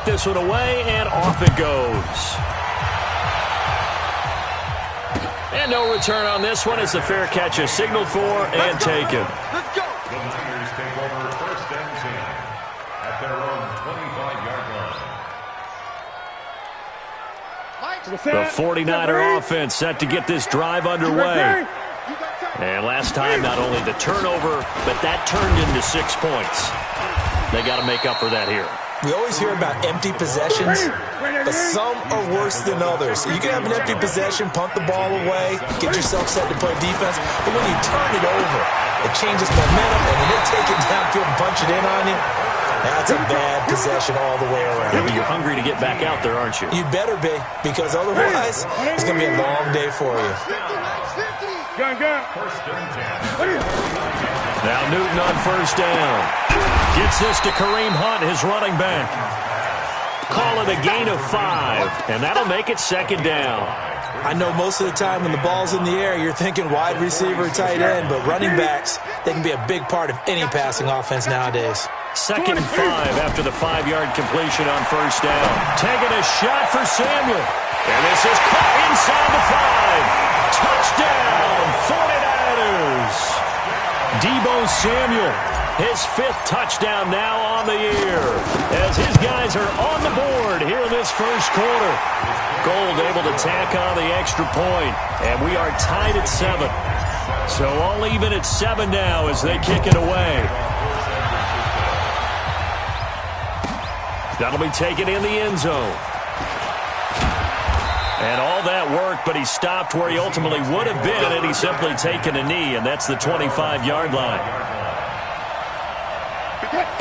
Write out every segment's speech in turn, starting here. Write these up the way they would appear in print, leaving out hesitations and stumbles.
this one away, and off it goes. And no return on this one as the fair catch is signaled for and taken. Let's go. The Niners take over 1st and 10 at their own 25-yard line. The 49er offense set to get this drive underway. And last time, not only the turnover, but that turned into 6 points. They got to make up for that here. We always hear about empty possessions, but some are worse than others. You can have an empty possession, punt the ball away, get yourself set to play defense, but when you turn it over, it changes momentum, and when they take it downfield and punch it in on you, that's a bad possession all the way around. Maybe you're hungry to get back out there, aren't you? You better be, because otherwise, it's going to be a long day for you. Now Newton on 1st down. Gets this to Kareem Hunt, his running back. Call it a gain of 5, and that'll make it 2nd down. I know most of the time when the ball's in the air, you're thinking wide receiver, tight end, but running backs, they can be a big part of any passing offense nowadays. 2nd and 5 after the 5-yard completion on 1st down. Taking a shot for Samuel. And this is caught inside the 5. Touchdown, 49ers. Deebo Samuel, his 5th touchdown now on the year, as his guys are on the board here in this 1st quarter. Gold able to tack on the extra point, and we are tied at 7. So all even at 7 now as they kick it away. That'll be taken in the end zone. And all that worked, but he stopped where he ultimately would have been, and he's simply taken a knee, and that's the 25-yard line.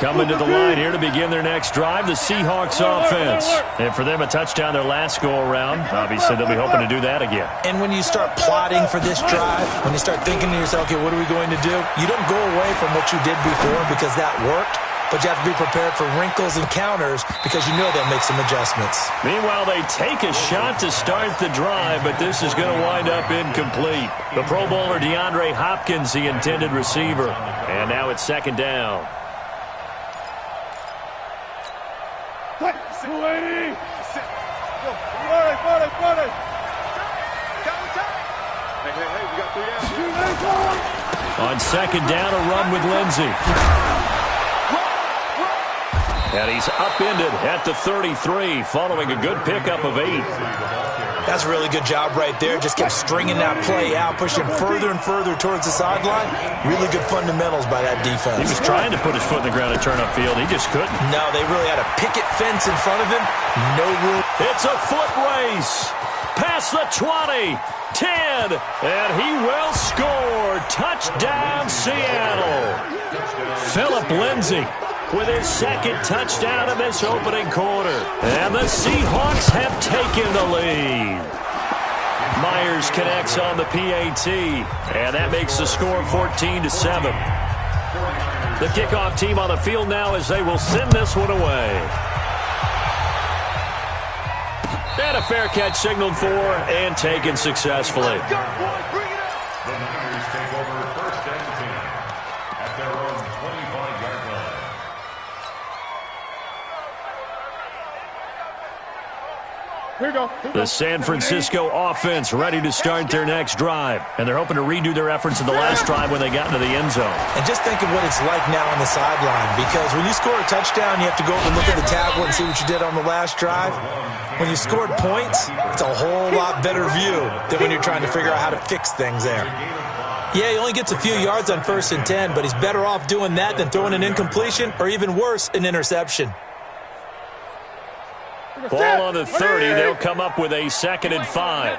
Coming to the line here to begin their next drive, the Seahawks offense. And for them, a touchdown their last go-around. Obviously, they'll be hoping to do that again. And when you start plotting for this drive, when you start thinking to yourself, okay, what are we going to do? You don't go away from what you did before because that worked. But you have to be prepared for wrinkles and counters because you know they'll make some adjustments. Meanwhile, they take a shot to start the drive, but this is going to wind up incomplete. The Pro Bowler DeAndre Hopkins, the intended receiver. And now it's 2nd down. On 2nd down, a run with Lindsey. And he's upended at the 33 following a good pickup of 8. That's a really good job right there. Just kept stringing that play out, pushing further and further towards the sideline. Really good fundamentals by that defense. He was trying to put his foot in the ground and turn upfield. He just couldn't. No, they really had a picket fence in front of him. No room. It's a foot race. Past the 20, 10, and he will score. Touchdown, Seattle. Philip Lindsay with his 2nd touchdown in this opening quarter. And the Seahawks have taken the lead. Myers connects on the PAT, and that makes the score 14-7. The kickoff team on the field now as they will send this one away. And a fair catch signaled for and taken successfully. The Niners take over 1st and 10 at their own 25-yard line. The San Francisco offense ready to start their next drive. And they're hoping to redo their efforts in the last drive when they got into the end zone. And just think of what it's like now on the sideline. Because when you score a touchdown, you have to go over and look at the tablet and see what you did on the last drive. When you scored points, it's a whole lot better view than when you're trying to figure out how to fix things there. Yeah, he only gets a few yards on 1st and 10, but he's better off doing that than throwing an incompletion or even worse, an interception. Ball on the 30. They'll come up with a 2nd and 5.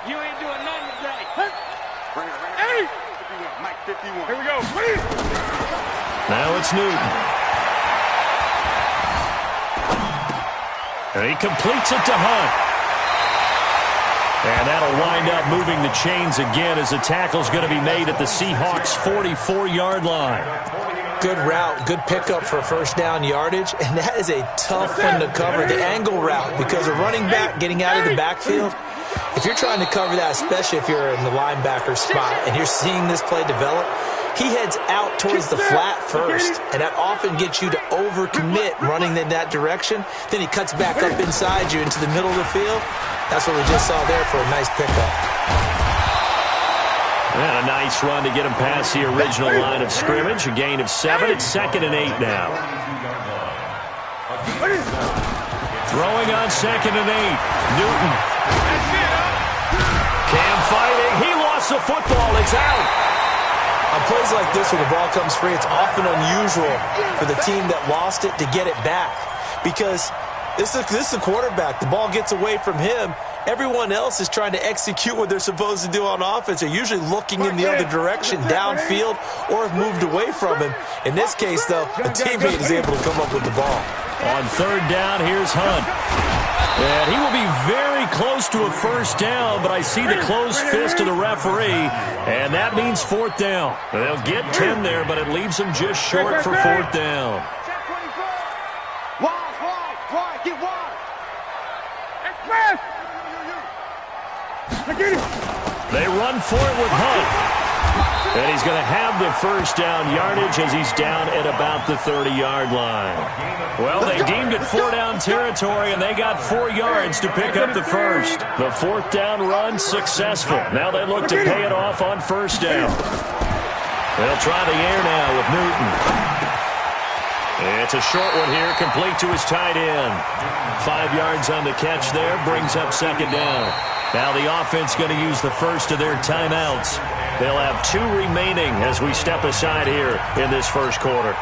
You ain't doing nothing today. Hey! Here we go. Now it's Newton. And he completes it to Hunt. And that'll wind up moving the chains again as the tackle's going to be made at the Seahawks' 44-yard line. Good route, good pickup for 1st down yardage, and that is a tough one to cover, the angle route, because a running back getting out of the backfield, if you're trying to cover that, especially if you're in the linebacker spot and you're seeing this play develop, he heads out towards the flat first, and that often gets you to overcommit running in that direction. Then he cuts back up inside you into the middle of the field. That's what we just saw there for a nice pickup. And a nice run to get him past the original line of scrimmage. A gain of 7. It's 2nd and 8 now. Throwing on 2nd and 8. Newton. Cam fighting. He lost the football. It's out. On plays like this where the ball comes free, it's often unusual for the team that lost it to get it back. Because this is a quarterback. The ball gets away from him. Everyone else is trying to execute what they're supposed to do on offense. They're usually looking in the other direction, downfield, or have moved away from him. In this case, though, a teammate is able to come up with the ball. On 3rd down, here's Hunt. And he will be very close to a first down, but I see the closed fist of the referee, and that means 4th down. They'll get 10 there, but it leaves them just short for 4th down. Wide, get wide. They run for it with Hunt. And he's going to have the first down yardage as he's down at about the 30-yard line. Well, they deemed it 4-down territory, and they got 4 yards to pick up the first. The 4th down run successful. Now they look to pay it off on 1st down. They'll try the air now with Newton. It's a short one here, complete to his tight end. 5 yards on the catch there, brings up 2nd down. Now the offense going to use the first of their timeouts. They'll have 2 remaining as we step aside here in this first quarter.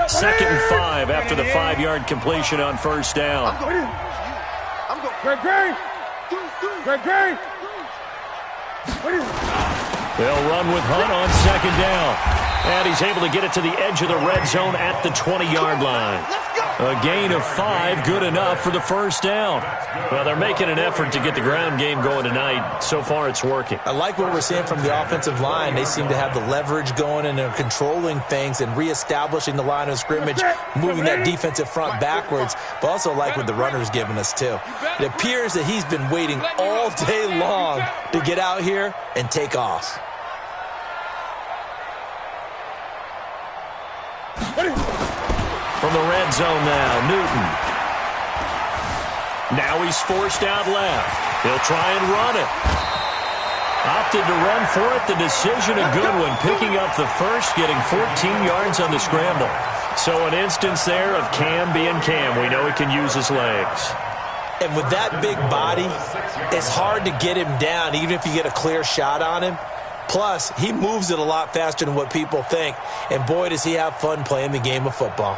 Second and 5 after the 5-yard completion on 1st down. They'll run with Hunt on 2nd down. And he's able to get it to the edge of the red zone at the 20-yard line. A gain of 5, good enough for the first down. Well, they're making an effort to get the ground game going tonight. So far, it's working. I like what we're seeing from the offensive line. They seem to have the leverage going, and they're controlling things and reestablishing the line of scrimmage, moving that defensive front backwards, but also like what the runner's giving us, too. It appears that he's been waiting all day long to get out here and take off. From the red zone now, Newton. Now he's forced out left. He'll try and run it. Opted to run for it. The decision a good one, picking up the first, getting 14 yards on the scramble. So an instance there of Cam being Cam. We know he can use his legs. And with that big body, it's hard to get him down, even if you get a clear shot on him. Plus, he moves it a lot faster than what people think. And boy, does he have fun playing the game of football.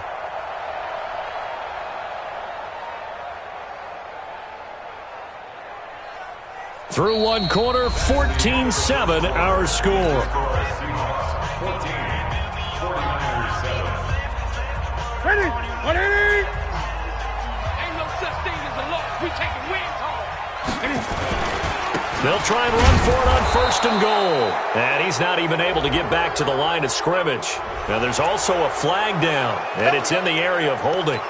Through one quarter, 14-7, our score. Ready? Ain't no such thing as a loss. We taking wins home. They'll try and run for it on 1st and goal. And he's not even able to get back to the line of scrimmage. Now there's also a flag down, and it's in the area of holding.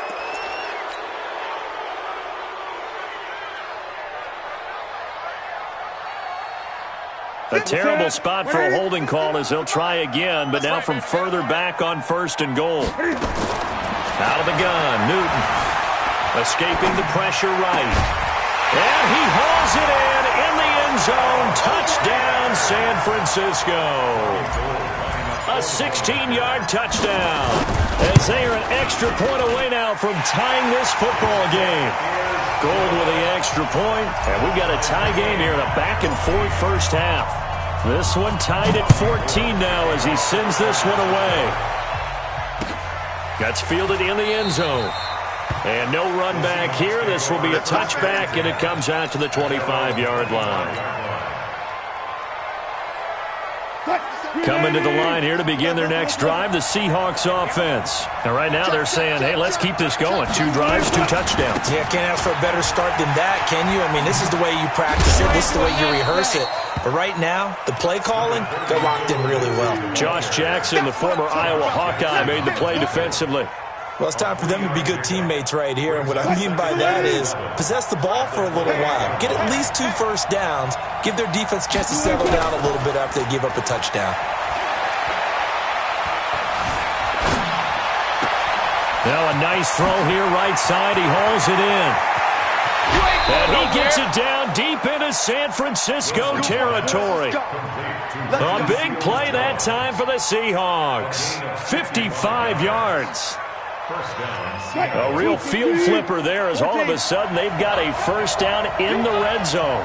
A terrible spot for a holding call as they'll try again, but now from further back on 1st and goal. Out of the gun, Newton. Escaping the pressure right. And he hauls it in the end zone. Touchdown, San Francisco. A 16-yard touchdown. As they are an extra point away now from tying this football game. Gold with the extra point, and we've got a tie game here in a back-and-forth first half. This one tied at 14 now as he sends this one away. Gets fielded in the end zone. And no run back here. This will be a touchback, and it comes out to the 25-yard line. Coming to the line here to begin their next drive, the Seahawks offense. And right now they're saying, hey, let's keep this going. 2 drives, 2 touchdowns. Yeah, can't ask for a better start than that, can you? I mean, this is the way you practice it. This is the way you rehearse it. But right now, the play calling, they're locked in really well. Josh Jackson, the former Iowa Hawkeye, made the play defensively. Well, it's time for them to be good teammates right here, and what I mean by that is possess the ball for a little while. Get at least 2 first downs. Give their defense a chance to settle down a little bit after they give up a touchdown. Now a nice throw here right side. He hauls it in. And he gets it down deep into San Francisco territory. A big play that time for the Seahawks. 55 yards. A real field flipper there as all of a sudden they've got a first down in the red zone.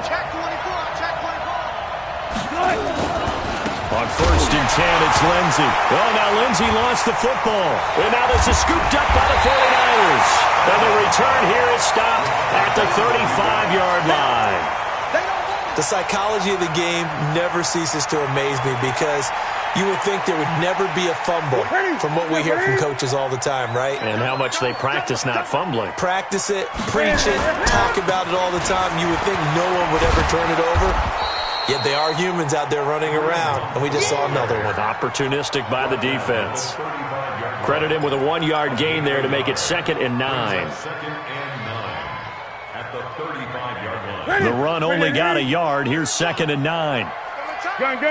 On 1st and 10, it's Lindsey. Well, now Lindsey lost the football. And now this is scooped up by the 49ers. And the return here is stopped at the 35-yard line. The psychology of the game never ceases to amaze me because you would think there would never be a fumble from what we hear from coaches all the time, right? And how much they practice not fumbling. Practice it, preach it, talk about it all the time. You would think no one would ever turn it over. Yet they are humans out there running around, and we just saw another one. Opportunistic by the defense. Credit him with a 1-yard gain there to make it 2nd and 9. The run only got a yard. Here's 2nd and 9. Gun. 8.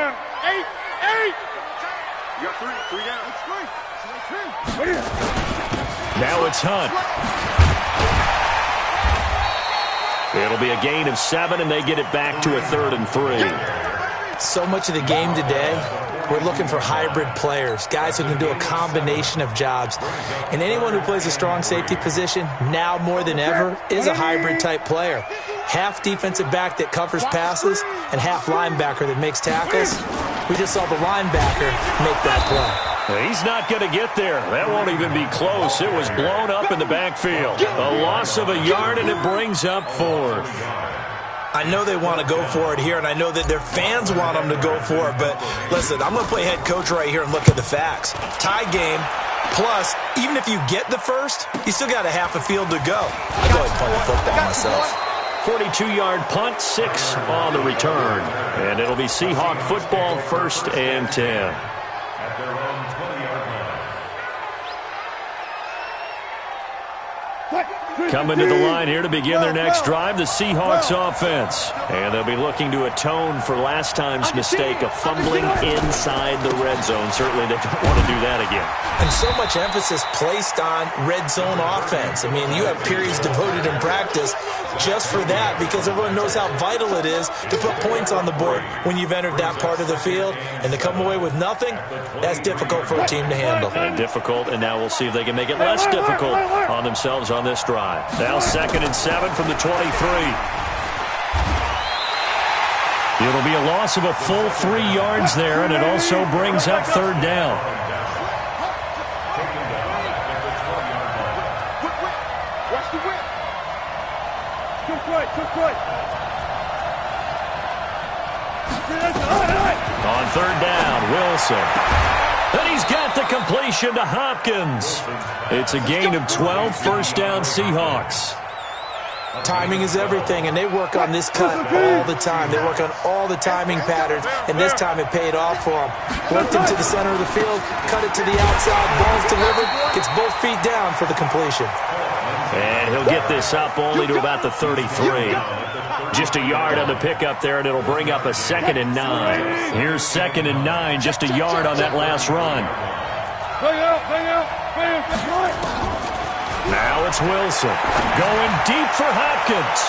You got 3 down. Now it's Hunt. It'll be a gain of 7, and they get it back to a 3rd and 3. So much of the game today, we're looking for hybrid players, guys who can do a combination of jobs. And anyone who plays a strong safety position, now more than ever, is a hybrid-type player. Half defensive back that covers passes and half linebacker that makes tackles. We just saw the linebacker make that play. He's not going to get there. That won't even be close. It was blown up in the backfield. A loss of a yard, and it brings up 4th. I know they want to go for it here, and I know that their fans want them to go for it, but listen, I'm going to play head coach right here and look at the facts. Tie game, plus, even if you get the first, you still got a half a field to go. I go ahead and punt the football myself. 42-yard punt, 6 on the return. And it'll be Seahawk football, 1st and 10. Coming to the line here to begin their next drive, the Seahawks offense. And they'll be looking to atone for last time's mistake of fumbling inside the red zone. Certainly they don't want to do that again. And so much emphasis placed on red zone offense. I mean, you have periods devoted in practice just for that because everyone knows how vital it is to put points on the board when you've entered that part of the field. And to come away with nothing, that's difficult for a team to handle. And difficult, and now we'll see if they can make it less difficult on themselves on this drive. Now 2nd and 7 from the 23. It'll be a loss of a full 3 yards there, and it also brings up 3rd down. Watch the whip. Good play. On 3rd down, Wilson. And he's got the completion to Hopkins. It's a gain of 12, 1st down Seahawks. Timing is everything, and they work on this cut all the time. They work on all the timing patterns, and this time it paid off for them. Worked into the center of the field, cut it to the outside, ball's delivered, gets both feet down for the completion. And he'll get this up only to about the 33. Just a yard on the pickup there, and it'll bring up a 2nd and 9. Here's 2nd and 9, just a yard on that last run. Bang out. Now it's Wilson going deep for Hopkins.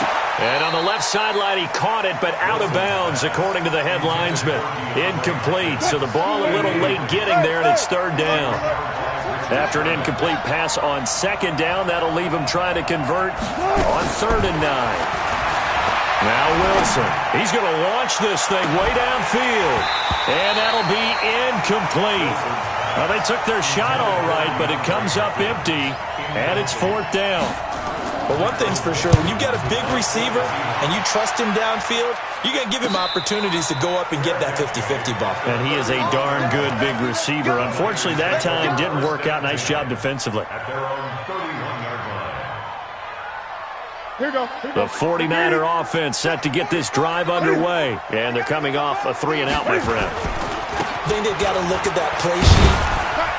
And on the left sideline, he caught it, but out of bounds, according to the head linesman. Incomplete, so the ball a little late getting there, and it's 3rd down. After an incomplete pass on 2nd down, that'll leave him trying to convert on 3rd and 9. Now Wilson, he's going to launch this thing way downfield. And that'll be incomplete. Well, they took their shot all right, but it comes up empty, and it's 4th down. But one thing's for sure, when you got a big receiver and you trust him downfield, you're going to give him opportunities to go up and get that 50-50 ball. And he is a darn good big receiver. Unfortunately, that time didn't work out. Nice job defensively. Here we go. The 49er offense set to get this drive underway. And they're coming off a 3-and-out, my friend. I think they've got to look at that play sheet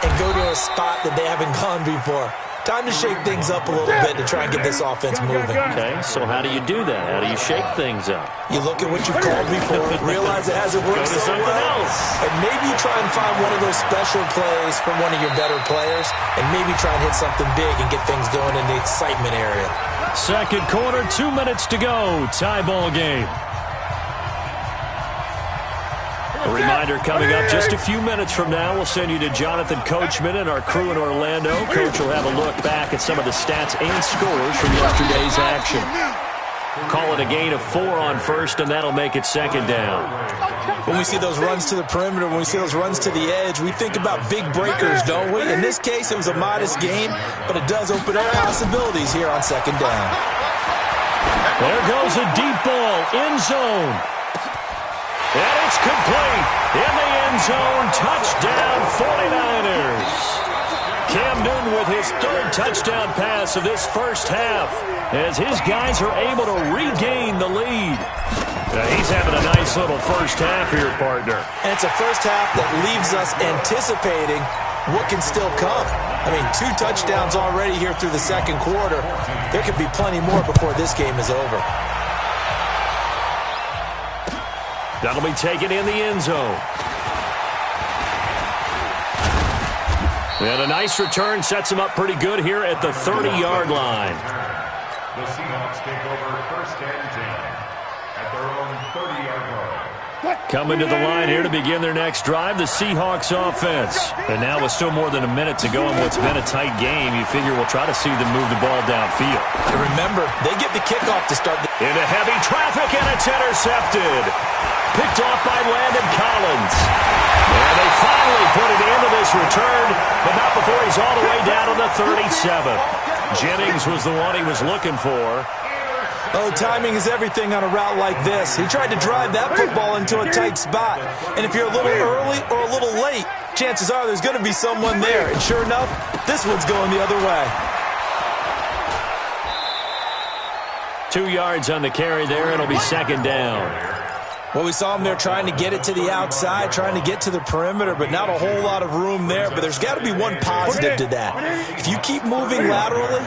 and go to a spot that they haven't gone before. Time to shake things up a little bit to try and get this offense moving. Okay, so how do you do that? How do you shake things up? You look at what you've called before, realize it hasn't worked so well, and maybe you try and find one of those special plays from one of your better players, and maybe try and hit something big and get things going in the excitement area. Second quarter, 2 minutes to go. Tie ball game. A reminder coming up just a few minutes from now. We'll send you to Jonathan Coachman and our crew in Orlando. Coach will have a look back at some of the stats and scores from yesterday's action. Call it a gain of 4 on first, and that'll make it second down. When we see those runs to the perimeter, when we see those runs to the edge, we think about big breakers, don't we? In this case, it was a modest game, but it does open up possibilities here on second down. There goes a deep ball, end zone. And it's complete. In the end zone, touchdown 49ers. Cam Newton with his third touchdown pass of this first half as his guys are able to regain the lead. He's having a nice little first half here, partner. And it's a first half that leaves us anticipating what can still come. I mean, 2 touchdowns already here through the second quarter. There could be plenty more before this game is over. That'll be taken in the end zone. And a nice return sets him up pretty good here at the 30-yard line. The Seahawks take over first and 10 at their own 30-yard line. Coming to the line here to begin their next drive, the Seahawks offense. And now with still more than a minute to go in what's been a tight game, you figure we'll try to see them move the ball downfield. And remember, they get the kickoff to start the... Into heavy traffic, and it's intercepted. Picked off by Landon Collins. And they finally put it into this return, but not before he's all the way down to the 37. Jennings was the one he was looking for. Oh, timing is everything on a route like this. He tried to drive that football into a tight spot. And if you're a little early or a little late, chances are there's going to be someone there. And sure enough, this one's going the other way. 2 yards on the carry there. It'll be second down. Well, we saw him there trying to get it to the outside, trying to get to the perimeter, but not a whole lot of room there. But there's got to be one positive to that. If you keep moving laterally,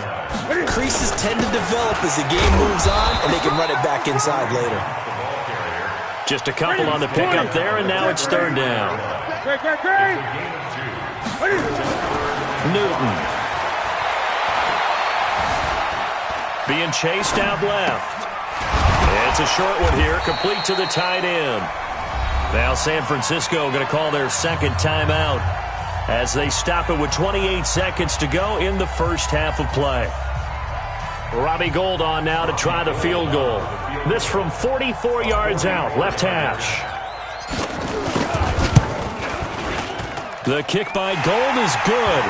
creases tend to develop as the game moves on, and they can run it back inside later. Just a couple on the pickup there, and now it's third down. Newton. Being chased out left. It's a short one here, complete to the tight end. Now San Francisco going to call their second timeout as they stop it with 28 seconds to go in the first half of play. Robbie Gould on now to try the field goal. This from 44 yards out, left hash. The kick by Gould is good.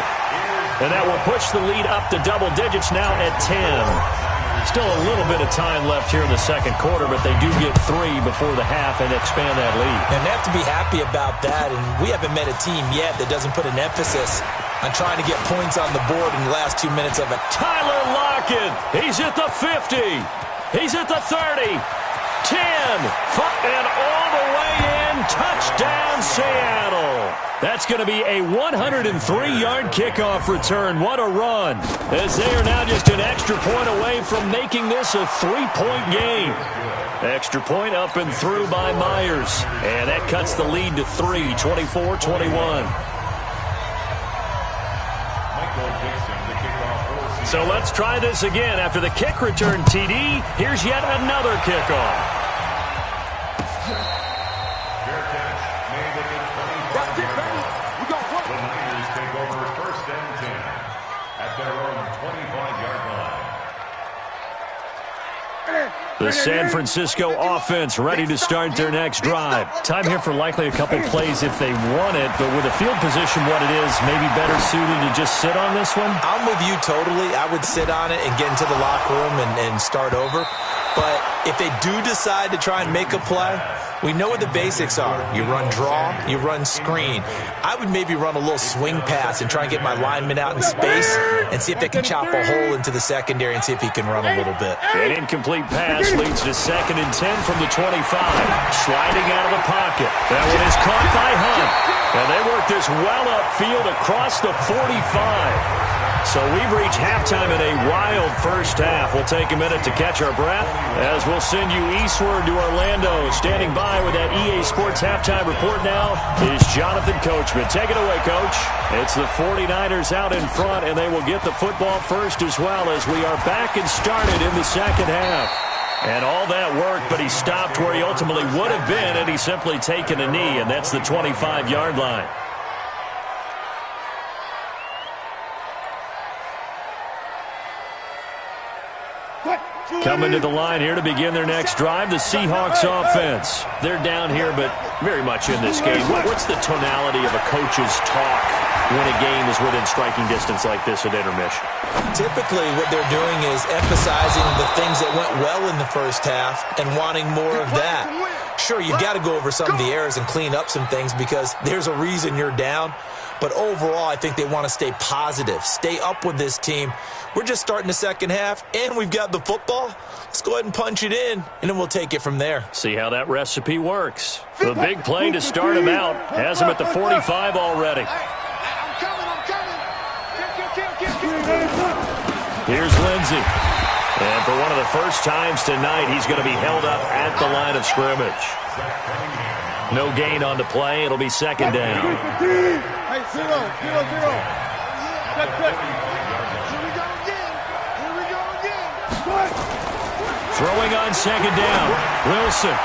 And that will push the lead up to double digits now at 10. Still a little bit of time left here in the second quarter, but they do get 3 before the half and expand that lead. And they have to be happy about that, and we haven't met a team yet that doesn't put an emphasis on trying to get points on the board in the last 2 minutes of it. Tyler Lockett, he's at the 50. He's at the 30. 10. And all the way in. Touchdown, Seattle. That's going to be a 103-yard kickoff return. What a run. As they are now just an extra point away from making this a 3-point game. Extra point up and through by Myers. And that cuts the lead to 3, 24-21. So let's try this again. After the kick return TD, here's yet another kickoff. The San Francisco offense ready to start their next drive. Time here for likely a couple plays if they want it, but with the field position what it is, maybe better suited to just sit on this one? I'm with you totally. I would sit on it and get into the locker room and start over. But if they do decide to try and make a play, we know what the basics are. You run draw, you run screen. I would maybe run a little swing pass and try and get my lineman out in space and see if they can chop a hole into the secondary and see if he can run a little bit. An incomplete pass leads to 2nd and 10 from the 25. Sliding out of the pocket. That one is caught by Hunt. And they work this well upfield across the 45. So we've reached halftime in a wild first half. We'll take a minute to catch our breath as we'll send you eastward to Orlando. Standing by with that EA Sports halftime report now is Jonathan Coachman. Take it away, Coach. It's the 49ers out in front, and they will get the football first as well as we are back and started in the second half. And all that worked, but he stopped where he ultimately would have been, and he's simply taken a knee, and that's the 25-yard line. Coming to the line here to begin their next drive, the Seahawks offense. They're down here, but very much in this game. What's the tonality of a coach's talk when a game is within striking distance like this at intermission? Typically, what they're doing is emphasizing the things that went well in the first half and wanting more of that. Sure, you've got to go over some of the errors and clean up some things because there's a reason you're down. But overall, I think they want to stay positive, stay up with this team. We're just starting the second half, and we've got the football. Let's go ahead and punch it in, and then we'll take it from there. See how that recipe works. The big play to start him out has him at the 45 already. Here's Lindsey. And for one of the first times tonight, he's going to be held up at the line of scrimmage. No gain on the play. It'll be second down. Hey, 0, 0, 0. Check. Here we go again. Throwing on second down. Wilson.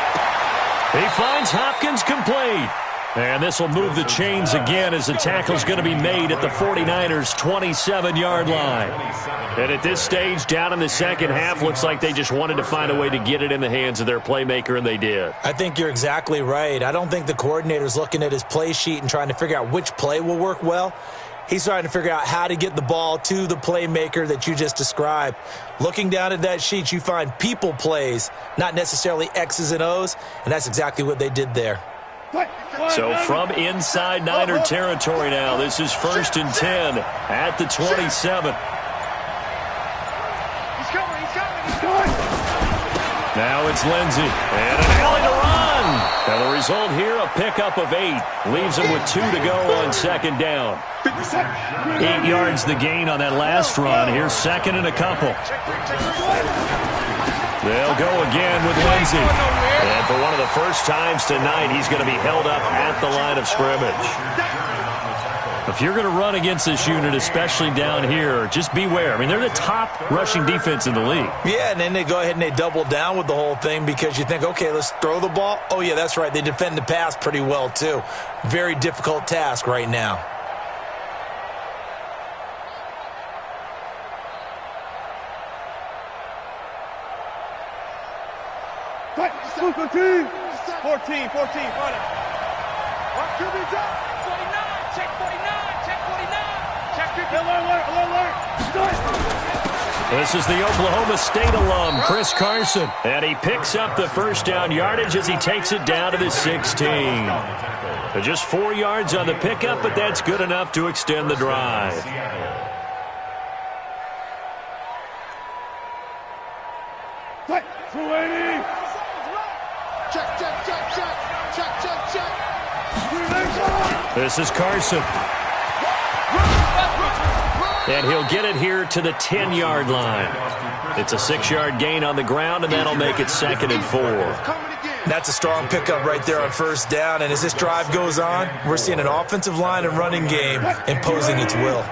He finds Hopkins complete. And this will move the chains again as the tackle's going to be made at the 49ers' 27-yard line. And at this stage, down in the second half, looks like they just wanted to find a way to get it in the hands of their playmaker, and they did. I think you're exactly right. I don't think the coordinator's looking at his play sheet and trying to figure out which play will work well. He's trying to figure out how to get the ball to the playmaker that you just described. Looking down at that sheet, you find people plays, not necessarily X's and O's, and that's exactly what they did there. So from inside Niner territory now, this is 1st and 10 at the 27. He's coming. Now it's Lindsey. And an alley to run. And the result here, a pickup of 8. Leaves him with 2 to go on second down. 8 yards the gain on that last run. Here's second and a couple. They'll go again with Lindsey. And for one of the first times tonight, he's going to be held up at the line of scrimmage. If you're going to run against this unit, especially down here, just beware. I mean, they're the top rushing defense in the league. Yeah, and then they go ahead and they double down with the whole thing because you think, okay, let's throw the ball. Oh, yeah, that's right. They defend the pass pretty well, too. Very difficult task right now. Fight. 14. 14. Fight it. What could be done? 49. Check 49. Check 49. Check 50. Alert. This is the Oklahoma State alum, Chris Carson. And he picks up the first down yardage as he takes it down to the 16. Just 4 yards on the pickup, but that's good enough to extend the drive. Fight. 280. Check. This is Carson. And he'll get it here to the 10-yard line. It's a 6-yard gain on the ground, and that'll make it 2nd and 4. That's a strong pickup right there on first down. And as this drive goes on, we're seeing an offensive line and running game imposing its will.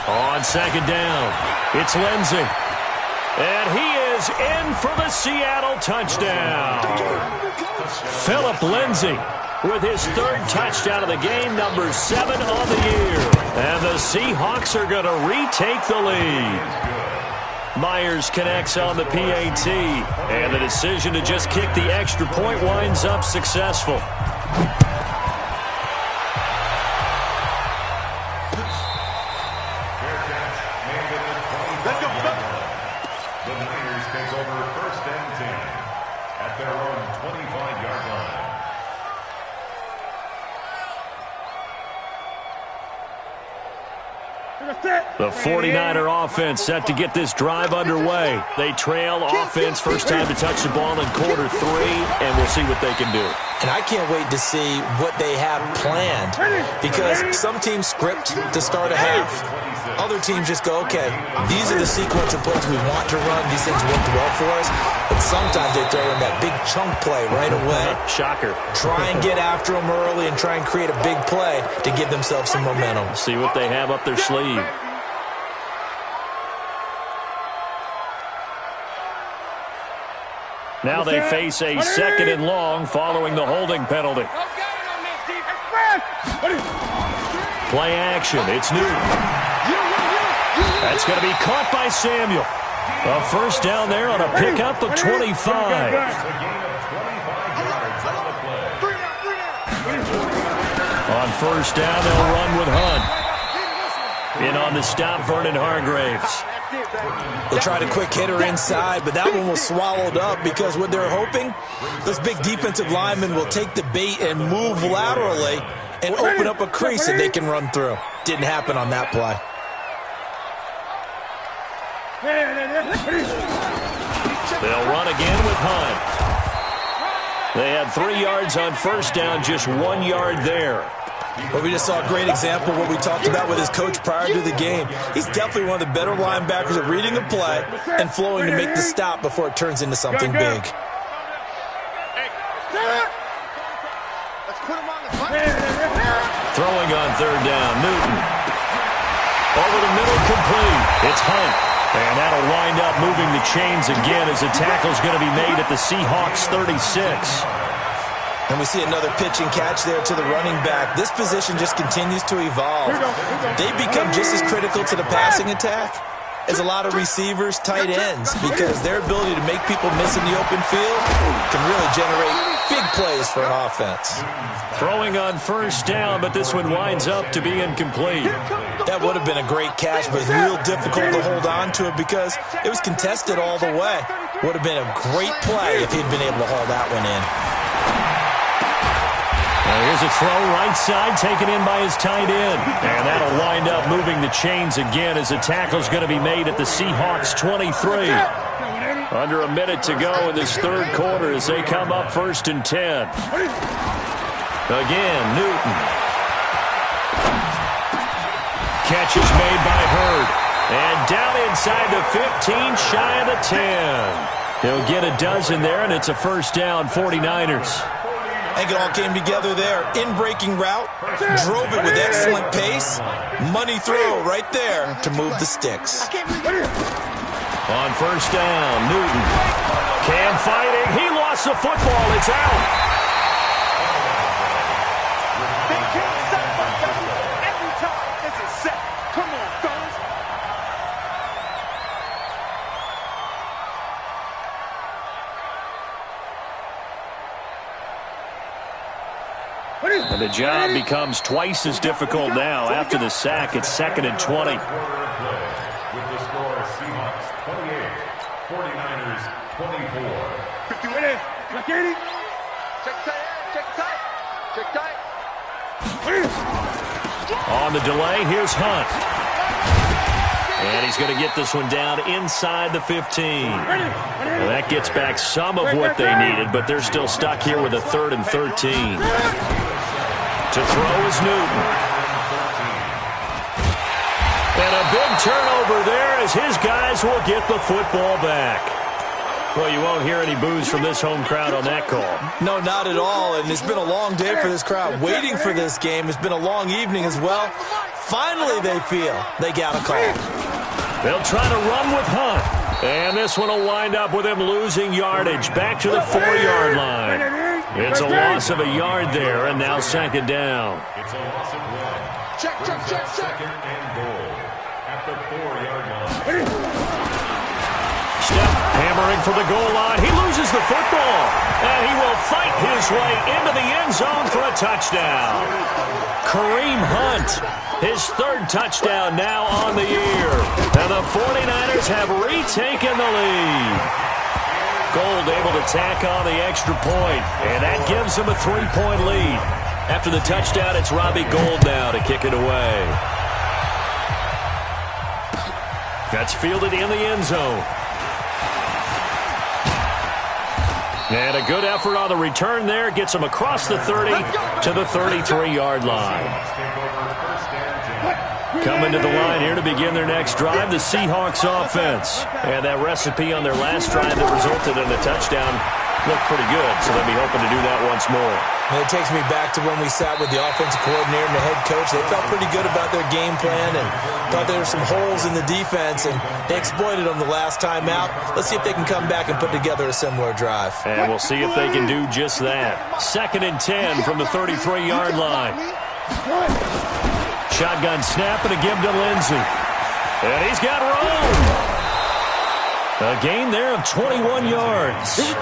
On second down, it's Lindsey. And he is in for the Seattle touchdown. Phillip Lindsey with his 3rd touchdown of the game, number 7 on the year. And the Seahawks are going to retake the lead. Myers connects on the PAT, and the decision to just kick the extra point winds up successful. The Niners take over 1st and 10 at their own 25-yard line. The 49er offense set to get this drive underway. They trail offense, first time to touch the ball in quarter 3, and we'll see what they can do. And I can't wait to see what they have planned, because some teams script to start a half. Other teams just go, okay, these are the sequence of plays we want to run. These things worked well for us. But sometimes they throw in that big chunk play right away. Shocker. Try and get after them early and try and create a big play to give themselves some momentum. See what they have up their sleeve. Now they face a 2nd and long following the holding penalty. Play action. It's Newton. That's going to be caught by Samuel. A first down there on a pickup of 25. On first down, they'll run with Hunt. In on the stop, Vernon Hargraves. They tried a quick hitter inside, but that one was swallowed up because what they're hoping, those big defensive linemen will take the bait and move laterally and open up a crease that they can run through. Didn't happen on that play. They'll run again with Hunt. They had 3 yards on first down, just 1 yard there. Well, we just saw a great example of what we talked about with his coach prior to the game. He's definitely one of the better linebackers at reading the play and flowing to make the stop before it turns into something big. Throwing on third down, Newton. Over the middle, complete. It's Hunt. And that'll wind up moving the chains again as the tackle's going to be made at the Seahawks 36. And we see another pitch and catch there to the running back. This position just continues to evolve. They become just as critical to the passing attack as a lot of receivers, tight ends, because their ability to make people miss in the open field can really generate big plays for an offense. Throwing on first down, but this one winds up to be incomplete. That would have been a great catch, but it's real difficult to hold on to it because it was contested all the way. Would have been a great play if he'd been able to haul that one in. Now here's a throw right side taken in by his tight end. And that'll wind up moving the chains again as the tackle's going to be made at the Seahawks 23. Under a minute to go in this third quarter as they come up 1st and 10. Again, Newton. Catch is made by Hurd. And down inside the 15, shy of the 10. He'll get a dozen there, and it's a first down, 49ers. I think it all came together there. In-breaking route, drove it with excellent pace. Money throw right there to move the sticks. On first down, Newton. Cam fighting. He lost the football. It's out. They can't stop us, guys. Every time it's a set. Come on, fellas. And the job becomes twice as difficult now. After the sack, it's 2nd and 20. With the score, Seahawks 28, 49ers 24. Check tight. Check tight. On the delay, here's Hunt. And he's going to get this one down inside the 15. Well, that gets back some of what they needed, but they're still stuck here with a 3rd and 13. To throw is Newton. And a big turnover there as his guys will get the football back. Well, you won't hear any boos from this home crowd on that call. No, not at all, and it's been a long day for this crowd waiting for this game. It's been a long evening as well. Finally, they feel they got a call. They'll try to run with Hunt. And this one will wind up with him losing yardage back to the 4-yard line. It's a loss of a yard there, and now 2nd down. It's a loss of 1. Check. 2nd and goal at the 4-yard line. Step hammering for the goal line. He loses the football, and he will fight his way into the end zone for a touchdown. Kareem Hunt, his 3rd touchdown now on the year. And the 49ers have retaken the lead. Gold able to tack on the extra point, and that gives them a 3-point lead. After the touchdown, it's Robbie Gould now to kick it away. That's fielded in the end zone. And a good effort on the return there. Gets him across the 30 to the 33-yard line. Coming to the line here to begin their next drive, the Seahawks offense. And that recipe on their last drive that resulted in a touchdown looked pretty good, so they'll be hoping to do that once more. And it takes me back to when we sat with the offensive coordinator and the head coach. They felt pretty good about their game plan and thought there were some holes in the defense, and they exploited them the last time out. Let's see if they can come back and put together a similar drive. And we'll see if they can do just that. 2nd and 10 from the 33-yard line. Shotgun snap and a give to Lindsey. And he's got room. A gain there of 21 yards.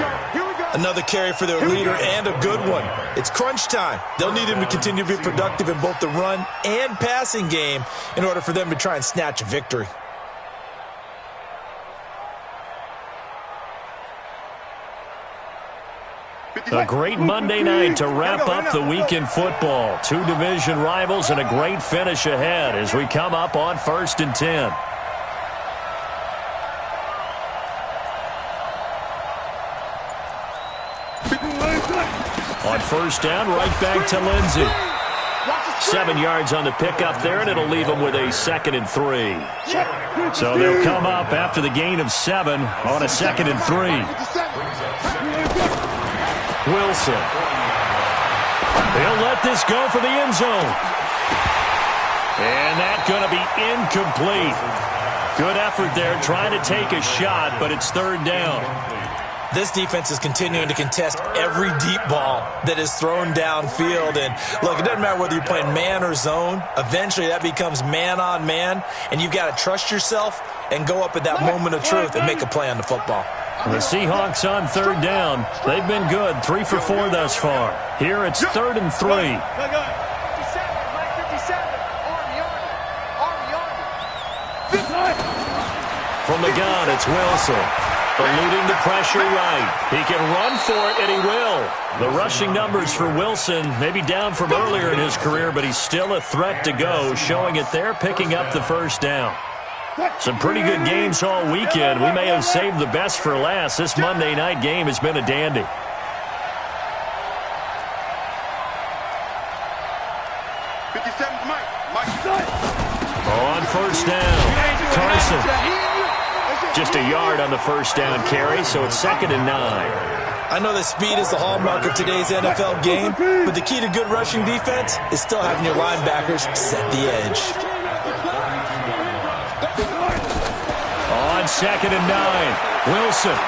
Another carry for their leader and a good one. It's crunch time. They'll need him to continue to be productive in both the run and passing game in order for them to try and snatch a victory. A great Monday night to wrap up the week in football. 2 division rivals and a great finish ahead as we come up on 1st and 10. On 1st down, right back to Lindsey. 7 yards on the pickup there, and it'll leave them with a 2nd and 3. So they'll come up after the gain of 7 on a 2nd and 3. Wilson. They'll let this go for the end zone. And that's going to be incomplete. Good effort there trying to take a shot, but it's 3rd down. This defense is continuing to contest every deep ball that is thrown downfield. And, look, it doesn't matter whether you're playing man or zone. Eventually that becomes man-on-man, and you've got to trust yourself and go up at that moment of truth and make a play on the football. The Seahawks on 3rd down. They've been good, 3 for 4 thus far. Here it's 3rd and 3. From the gun, it's Wilson. Eluding the pressure right. He can run for it, and he will. The rushing numbers for Wilson may be down from earlier in his career, but he's still a threat to go, showing it there, picking up the 1st down. Some pretty good games all weekend. We may have saved the best for last. This Monday night game has been a dandy. On 1st down, Carson. Just a yard on the 1st down carry, so it's 2nd and 9. I know that speed is the hallmark of today's NFL game, but the key to good rushing defense is still having your linebackers set the edge. On 2nd and 9, Wilson.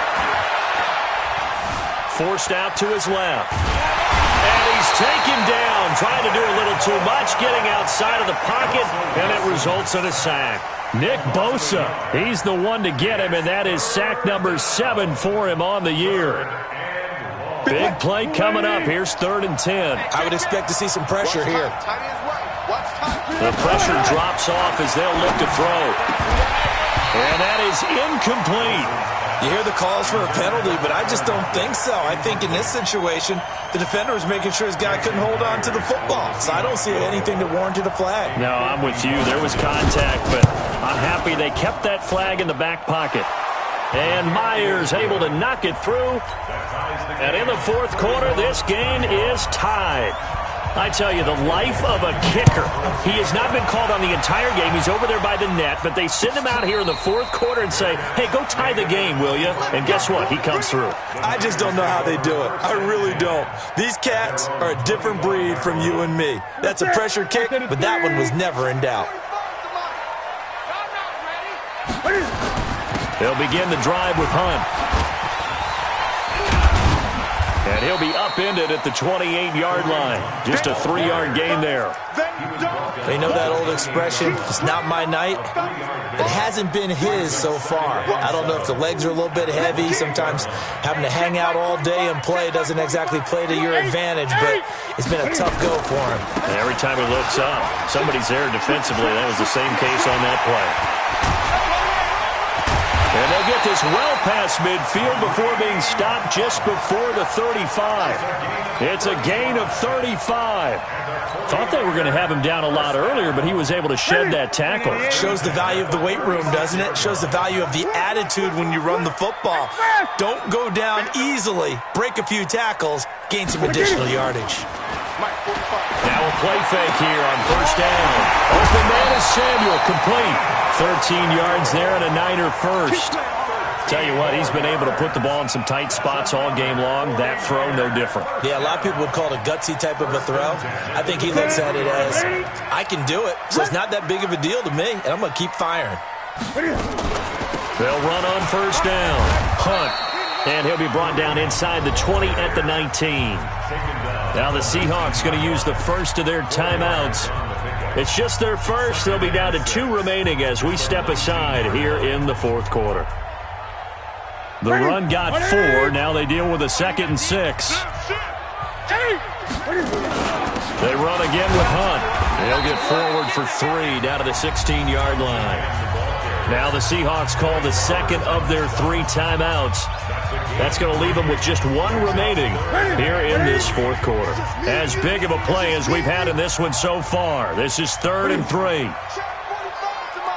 Forced out to his left. And he's taken down, trying to do a little too much, getting outside of the pocket, and it results in a sack. Nick Bosa, he's the one to get him, and that is sack number 7 for him on the year. Big play coming up. Here's 3rd and 10. I would expect to see some pressure here. The pressure drops off as they'll look to throw. And that is incomplete. You hear the calls for a penalty, but I just don't think so. I think in this situation, the defender was making sure his guy couldn't hold on to the football. So I don't see anything that warranted a flag. No, I'm with you. There was contact, but I'm happy they kept that flag in the back pocket. And Myers able to knock it through. And in the 4th quarter, this game is tied. I tell you, the life of a kicker. He has not been called on the entire game. He's over there by the net, but they send him out here in the 4th quarter and say, hey, go tie the game, will you? And guess what? He comes through. I just don't know how they do it. I really don't. These cats are a different breed from you and me. That's a pressure kick, but that one was never in doubt. They'll begin the drive with Hunt. And he'll be upended at the 28-yard line. Just a 3-yard gain there. You know that old expression, it's not my night? It hasn't been his so far. I don't know if the legs are a little bit heavy. Sometimes having to hang out all day and play doesn't exactly play to your advantage, but it's been a tough go for him. And every time he looks up, somebody's there defensively. That was the same case on that play. And they'll get this well past midfield before being stopped just before the 35. It's a gain of 35. Thought they were going to have him down a lot earlier, but he was able to shed that tackle. Shows the value of the weight room, doesn't it? Shows the value of the attitude when you run the football. Don't go down easily. Break a few tackles. Gain some additional yardage. Now a play fake here on first down. Open man is Samuel, complete. 13 yards there and a Niner first. Tell you what, he's been able to put the ball in some tight spots all game long. That throw, no different. Yeah, a lot of people would call it a gutsy type of a throw. I think he looks at it as, I can do it, so it's not that big of a deal to me, and I'm going to keep firing. They'll run on first down. Hunt, and he'll be brought down inside the 20 at the 19. Now the Seahawks going to use the first of their timeouts. It's just their first. They'll be down to 2 remaining as we step aside here in the fourth quarter. The run got 4. Now they deal with a 2nd and 6. They run again with Hunt. They'll get forward for 3 down to the 16-yard line. Now the Seahawks call the second of their 3 timeouts. That's going to leave them with just 1 remaining here in this fourth quarter. As big of a play as we've had in this one so far. This is 3rd and 3.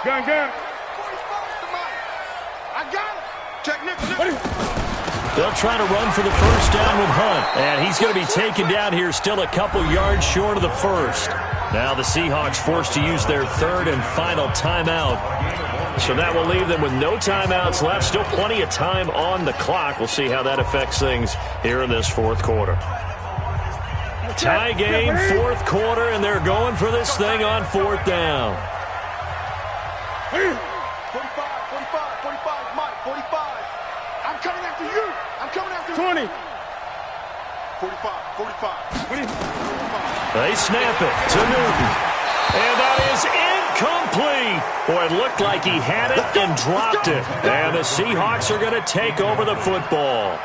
Gun. They'll try to run for the first down with Hunt. And he's going to be taken down here still a couple yards short of the first. Now the Seahawks forced to use their 3rd and final timeout. So that will leave them with no timeouts left. Still plenty of time on the clock. We'll see how that affects things here in this fourth quarter. Tie game, fourth quarter, and they're going for this thing on 4th down. 45, Mike, 45. I'm coming after you. I'm coming after 20. 45. They snap it to Newton. And that is incomplete. Boy, it looked like he had it and dropped it. And the Seahawks are going to take over the football.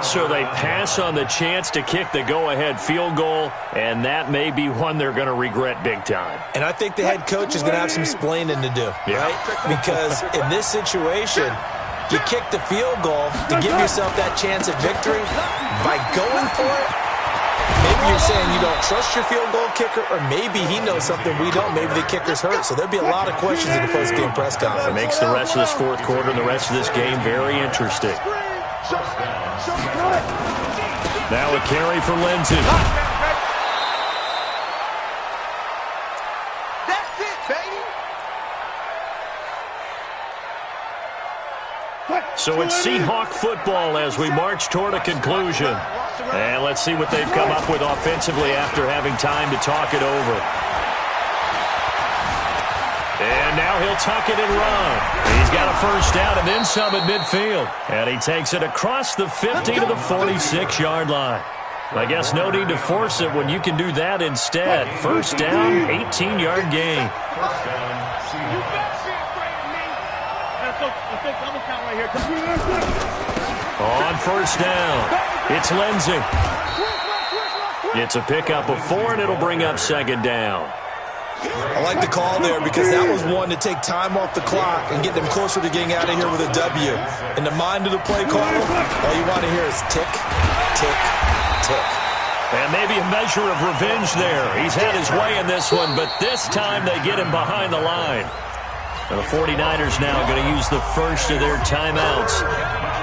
So they pass on the chance to kick the go-ahead field goal, and that may be one they're going to regret big time. And I think the head coach is going to have some explaining to do, right? Because in this situation, you kick the field goal to give yourself that chance at victory. By going for it, maybe you're saying you don't trust your field goal kicker, or maybe he knows something we don't. Maybe the kicker's hurt. So there'll be a lot of questions in the post-game press conference. It makes the rest of this fourth quarter and the rest of this game very interesting. Now a carry for Lindsey. That's it, baby. So it's Seahawk football as we march toward a conclusion. And let's see what they've come up with offensively after having time to talk it over. And now he'll tuck it and run. He's got a first down and then some at midfield. And he takes it across the 50 to the 46-yard line. I guess no need to force it when you can do that instead. First down, 18-yard gain. On first down, it's Lindsey. It's a pickup of 4, and it'll bring up 2nd down. I like the call there because that was one to take time off the clock and get them closer to getting out of here with a W. In the mind of the play caller, all you want to hear is tick, tick, tick. And maybe a measure of revenge there. He's had his way in this one, but this time they get him behind the line. And the 49ers now going to use the first of their timeouts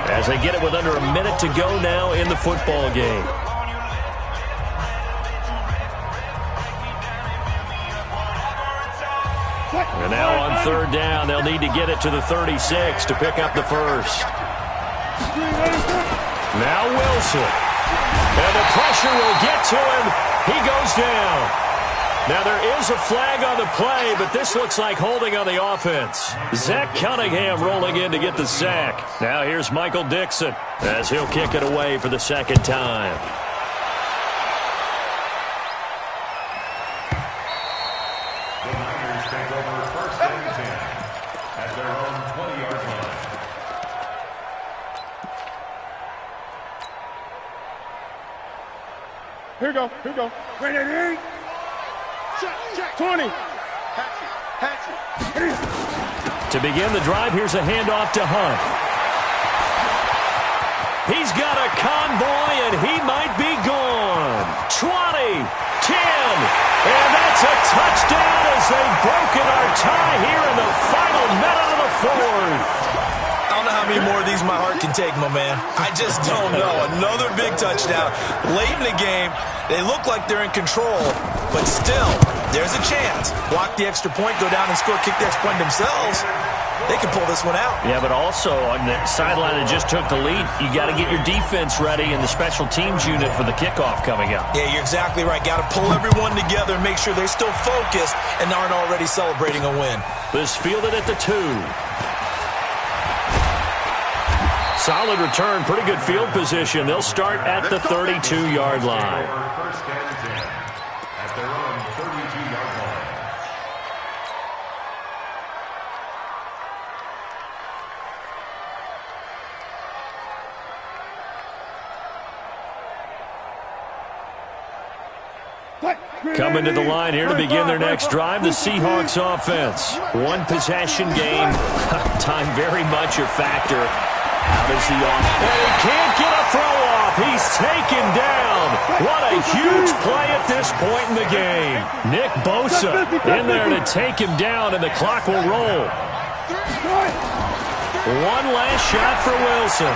as they get it with under a minute to go now in the football game. And now on 3rd down, they'll need to get it to the 36 to pick up the first. Now Wilson. And the pressure will get to him. He goes down. Now there is a flag on the play, but this looks like holding on the offense. Zach Cunningham rolling in to get the sack. Now here's Michael Dixon as he'll kick it away for the 2nd time. Here we go. Ready? Check. 20. Hatchet. To begin the drive, here's a handoff to Hunt. He's got a convoy, and he might be gone. 20, 10, and that's a touchdown as they've broken our tie here in the final minute of the fourth. I don't know how many more of these my heart can take, my man. I just don't know. Another big touchdown. Late in the game, they look like they're in control, but still, there's a chance. Block the extra point, go down and score, kick the extra point themselves. They can pull this one out. Yeah, but also on the sideline that just took the lead, you got to get your defense ready and the special teams unit for the kickoff coming up. Yeah, you're exactly right. Got to pull everyone together and make sure they're still focused and aren't already celebrating a win. This fielded at the 2. Solid return, pretty good field position. They'll start at the 32-yard line. First and 10 at their own 32-yard line. Coming to the line here to begin their next drive, the Seahawks offense. One possession game. Time very much a factor. How does the offense? And he can't get a throw off. He's taken down. What a huge play at this point in the game. Nick Bosa in there to take him down, and the clock will roll. One last shot for Wilson.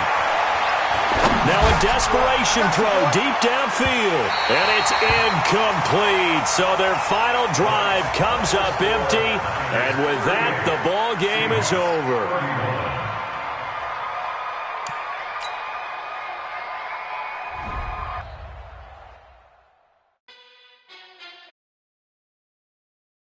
Now a desperation throw deep downfield, and it's incomplete. So their final drive comes up empty, and with that, the ball game is over.